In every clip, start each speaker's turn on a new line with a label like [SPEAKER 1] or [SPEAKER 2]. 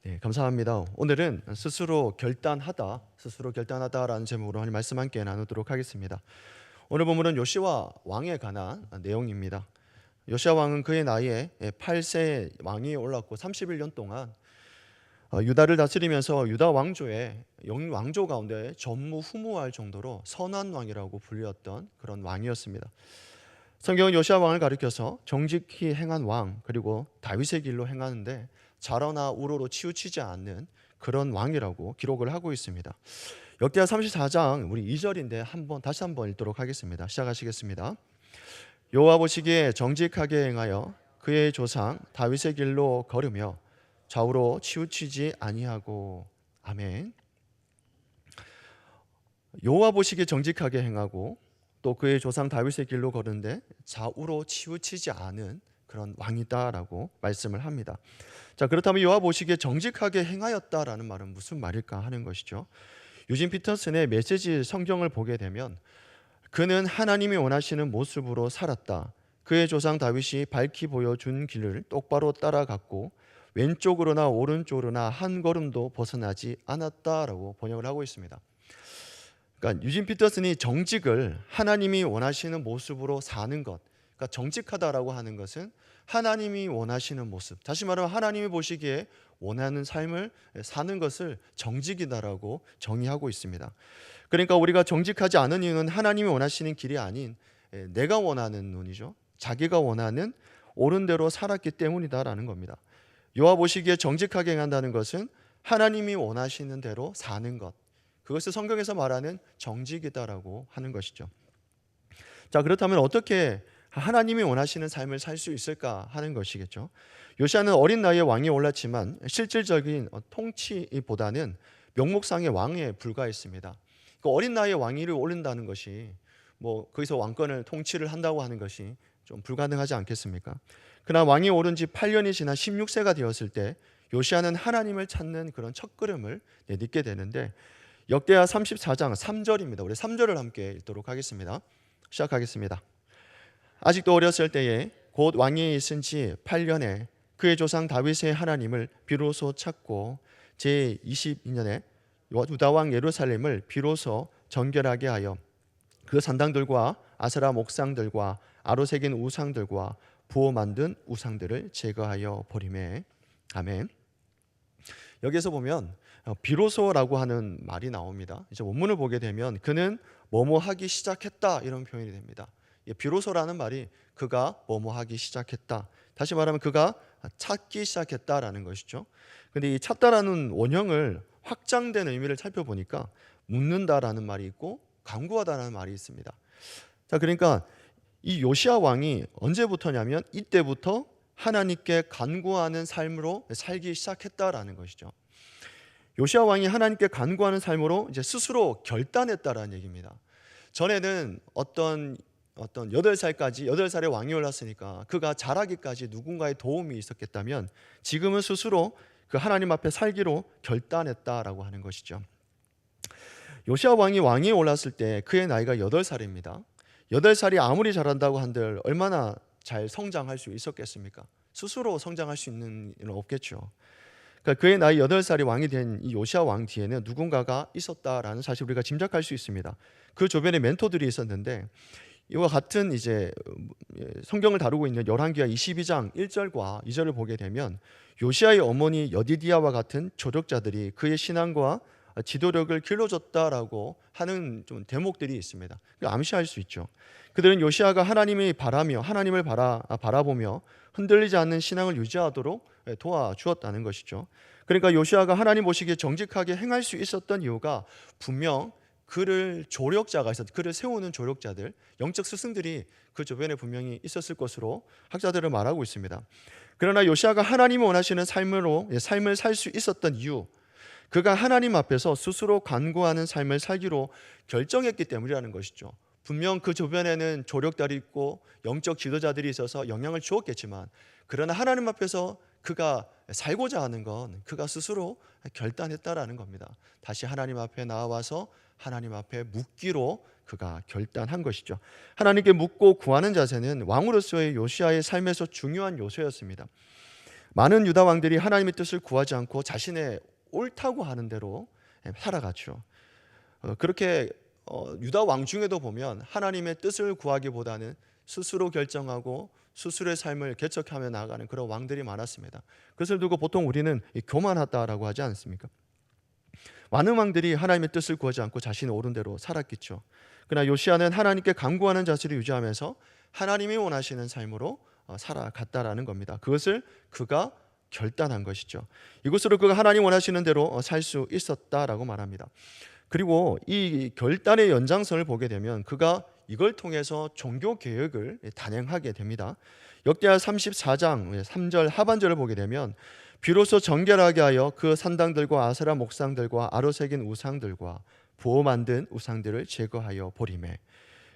[SPEAKER 1] 네, 감사합니다. 오늘은 스스로 결단하다라는 제목으로 하나님 말씀 함께 나누도록 하겠습니다. 오늘 본문은 요시야 왕에 관한 내용입니다. 요시야 왕은 그의 나이에 8세 왕이 올랐고 31년 동안 유다를 다스리면서 유다 왕조의 왕조 가운데 전무후무할 정도로 선한 왕이라고 불렸던 그런 왕이었습니다. 성경은 요시야 왕을 가리켜서 정직히 행한 왕, 그리고 다윗의 길로 행하는데 자러나 우로로 치우치지 않는 그런 왕이라고 기록을 하고 있습니다. 역대하 34장 우리 2절인데 다시 한번 읽도록 하겠습니다. 시작하시겠습니다. 여호와 보시기에 정직하게 행하여 그의 조상 다윗의 길로 걸으며 좌우로 치우치지 아니하고. 아멘. 여호와 보시기에 정직하게 행하고 또 그의 조상 다윗의 길로 걸은데 좌우로 치우치지 않은 그런 왕이다라고 말씀을 합니다. 자, 그렇다면 여호와 보시기에 정직하게 행하였다라는 말은 무슨 말일까 하는 것이죠. 유진 피터슨의 메시지 성경을 보게 되면 그는 하나님이 원하시는 모습으로 살았다. 그의 조상 다윗이 밝히 보여준 길을 똑바로 따라갔고 왼쪽으로나 오른쪽으로나 한 걸음도 벗어나지 않았다라고 번역을 하고 있습니다. 그러니까 유진 피터슨이 정직을 하나님이 원하시는 모습으로 사는 것, 그러니까 정직하다라고 하는 것은 하나님이 원하시는 모습, 다시 말하면 하나님이 보시기에 원하는 삶을 사는 것을 정직이다라고 정의하고 있습니다. 그러니까 우리가 정직하지 않은 이유는 하나님이 원하시는 길이 아닌 내가 원하는 눈이죠. 자기가 원하는 옳은 대로 살았기 때문이다라는 겁니다. 여호와 보시기에 정직하게 행한다는 것은 하나님이 원하시는 대로 사는 것, 그것을 성경에서 말하는 정직이다라고 하는 것이죠. 자, 그렇다면 어떻게 하나님이 원하시는 삶을 살 수 있을까 하는 것이겠죠. 요시야는 어린 나이에 왕이 올랐지만 실질적인 통치보다는 명목상의 왕에 불과했습니다. 그 어린 나이에 왕위를 오른다는 것이 거기서 왕권을 통치를 한다고 하는 것이 좀 불가능하지 않겠습니까? 그러나 왕이 오른 지 8년이 지난 16세가 되었을 때 요시야는 하나님을 찾는 그런 첫걸음을 내딛게 되는데, 역대하 34장 3절입니다. 우리 3절을 함께 읽도록 하겠습니다. 시작하겠습니다. 아직도 어렸을 때에 곧 왕위에 있은 지 8년에 그의 조상 다윗의 하나님을 비로소 찾고 제22년에 유다 왕 예루살렘을 비로소 정결하게 하여 그 산당들과 아세라 목상들과 아로 새긴 우상들과 부어 만든 우상들을 제거하여 버리매. 아멘. 여기에서 보면 비로소라고 하는 말이 나옵니다. 이제 원문을 보게 되면 그는 뭐뭐 하기 시작했다 이런 표현이 됩니다. 비로소라는 말이 그가 뭐뭐 하기 시작했다, 다시 말하면 그가 찾기 시작했다라는 것이죠. 근데 이 찾다라는 원형을 확장된 의미를 살펴보니까 묻는다라는 말이 있고 간구하다라는 말이 있습니다. 자, 그러니까 이 요시야 왕이 언제부터냐면 이때부터 하나님께 간구하는 삶으로 살기 시작했다라는 것이죠. 요시야 왕이 하나님께 간구하는 삶으로 이제 스스로 결단했다라는 얘기입니다. 전에는 어떤 8살에 왕이 올랐으니까 그가 자라기까지 누군가의 도움이 있었겠다면 지금은 스스로 그 하나님 앞에 살기로 결단했다라고 하는 것이죠. 요시야 왕이 올랐을 때 그의 나이가 8살입니다. 8살이 아무리 잘한다고 한들 얼마나 잘 성장할 수 있었겠습니까? 스스로 성장할 수 있는 일은 없겠죠. 그러니까 그의 나이 8살이 왕이 된 이 요시야 왕 뒤에는 누군가가 있었다라는 사실 우리가 짐작할 수 있습니다. 그 주변에 멘토들이 있었는데 이와 같은 이제 성경을 다루고 있는 열왕기하 22장 1절과 2절을 보게 되면 요시야의 어머니 여디디야와 같은 조력자들이 그의 신앙과 지도력을 길러줬다라고 하는 좀 대목들이 있습니다. 암시할 수 있죠. 그들은 요시야가 하나님을 바라보며 흔들리지 않는 신앙을 유지하도록 도와주었다는 것이죠. 그러니까 요시야가 하나님 보시기에 정직하게 행할 수 있었던 이유가 분명 그를 세우는 조력자들, 영적 스승들이 그 주변에 분명히 있었을 것으로 학자들은 말하고 있습니다. 그러나 요시야가 하나님이 원하시는 삶을 살 수 있었던 이유, 그가 하나님 앞에서 스스로 간구하는 삶을 살기로 결정했기 때문이라는 것이죠. 분명 그 주변에는 조력자들이 있고 영적 지도자들이 있어서 영향을 주었겠지만, 그러나 하나님 앞에서 그가 살고자 하는 건 그가 스스로 결단했다라는 겁니다. 다시 하나님 앞에 나와서 하나님 앞에 묻기로 그가 결단한 것이죠. 하나님께 묻고 구하는 자세는 왕으로서의 요시야의 삶에서 중요한 요소였습니다. 많은 유다 왕들이 하나님의 뜻을 구하지 않고 자신의 옳다고 하는 대로 살아갔죠. 그렇게 유다 왕 중에도 보면 하나님의 뜻을 구하기보다는 스스로 결정하고 스스로의 삶을 개척하며 나아가는 그런 왕들이 많았습니다. 그것을 두고 보통 우리는 교만하다라고 하지 않습니까? 많은 왕들이 하나님의 뜻을 구하지 않고 자신의 옳은 대로 살았겠죠. 그러나 요시야는 하나님께 간구하는 자세를 유지하면서 하나님이 원하시는 삶으로 살아갔다라는 겁니다. 그것을 그가 결단한 것이죠. 이것으로 그가 하나님 원하시는 대로 살 수 있었다라고 말합니다. 그리고 이 결단의 연장선을 보게 되면 그가 이걸 통해서 종교 개혁을 단행하게 됩니다. 역대하 34장 3절 하반절을 보게 되면 비로소 정결하게 하여 그 산당들과 아세라 목상들과 아로 새긴 우상들과 부어 만든 우상들을 제거하여 버리매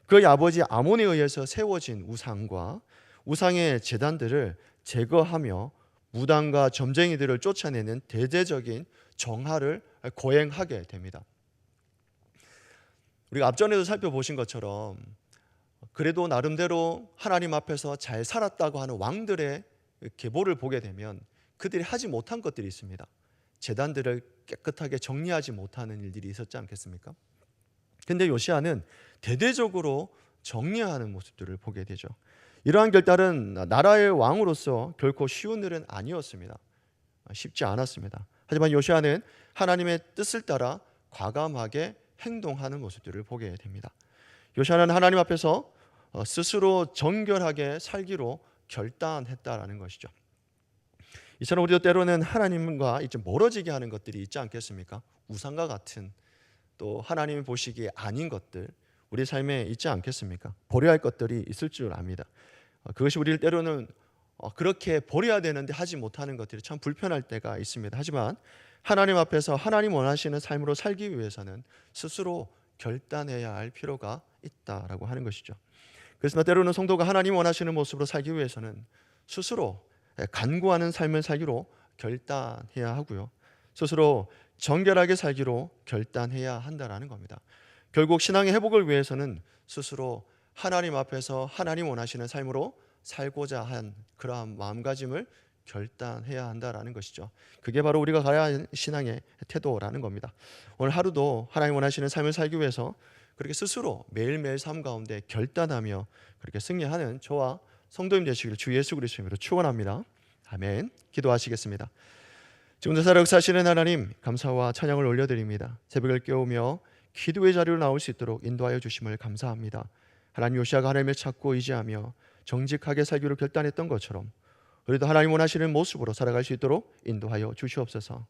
[SPEAKER 1] 그의 아버지 아몬에 의해서 세워진 우상과 우상의 제단들을 제거하며 무당과 점쟁이들을 쫓아내는 대대적인 정화를 거행하게 됩니다. 우리가 앞전에도 살펴보신 것처럼 그래도 나름대로 하나님 앞에서 잘 살았다고 하는 왕들의 계보를 보게 되면 그들이 하지 못한 것들이 있습니다. 제단들을 깨끗하게 정리하지 못하는 일들이 있었지 않겠습니까? 근데 요시야는 대대적으로 정리하는 모습들을 보게 되죠. 이러한 결단은 나라의 왕으로서 결코 쉬운 일은 아니었습니다. 쉽지 않았습니다. 하지만 요시야는 하나님의 뜻을 따라 과감하게 행동하는 모습들을 보게 됩니다. 요시야는 하나님 앞에서 스스로 정결하게 살기로 결단했다라는 것이죠. 이처럼 우리도 때로는 하나님과 이제 멀어지게 하는 것들이 있지 않겠습니까? 우상과 같은 또 하나님이 보시기에 아닌 것들 우리 삶에 있지 않겠습니까? 버려야 할 것들이 있을 줄 압니다. 그것이 우리를 때로는 그렇게 버려야 되는데 하지 못하는 것들이 참 불편할 때가 있습니다. 하지만 하나님 앞에서 하나님 원하시는 삶으로 살기 위해서는 스스로 결단해야 할 필요가 있다라고 하는 것이죠. 그래서 때로는 성도가 하나님 원하시는 모습으로 살기 위해서는 스스로 간구하는 삶을 살기로 결단해야 하고요. 스스로 정결하게 살기로 결단해야 한다라는 겁니다. 결국 신앙의 회복을 위해서는 스스로 하나님 앞에서 하나님 원하시는 삶으로 살고자 한 그러한 마음가짐을 결단해야 한다라는 것이죠. 그게 바로 우리가 가야 하는 신앙의 태도라는 겁니다. 오늘 하루도 하나님 원하시는 삶을 살기 위해서 그렇게 스스로 매일매일 삶 가운데 결단하며 그렇게 승리하는 저와 성도님 되시기를 주 예수 그리스도의 이름으로 축원합니다. 아멘. 기도하시겠습니다. 지금도 살아 역사하시는 하나님 감사와 찬양을 올려드립니다. 새벽을 깨우며 기도의 자리로 나올 수 있도록 인도하여 주심을 감사합니다. 하나님 요시야가 하나님을 찾고 의지하며 정직하게 살기로 결단했던 것처럼 우리도 하나님 원하시는 모습으로 살아갈 수 있도록 인도하여 주시옵소서.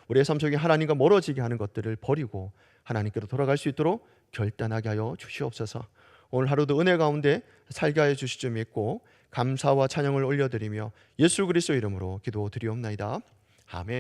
[SPEAKER 1] 우리의 삶 속에 하나님과 멀어지게 하는 것들을 버리고 하나님께로 돌아갈 수 있도록 결단하게 하여 주시옵소서. 오늘 하루도 은혜 가운데 살게 하여 주실 줄 믿고 감사와 찬양을 올려드리며 예수 그리스도 이름으로 기도드리옵나이다. 아멘.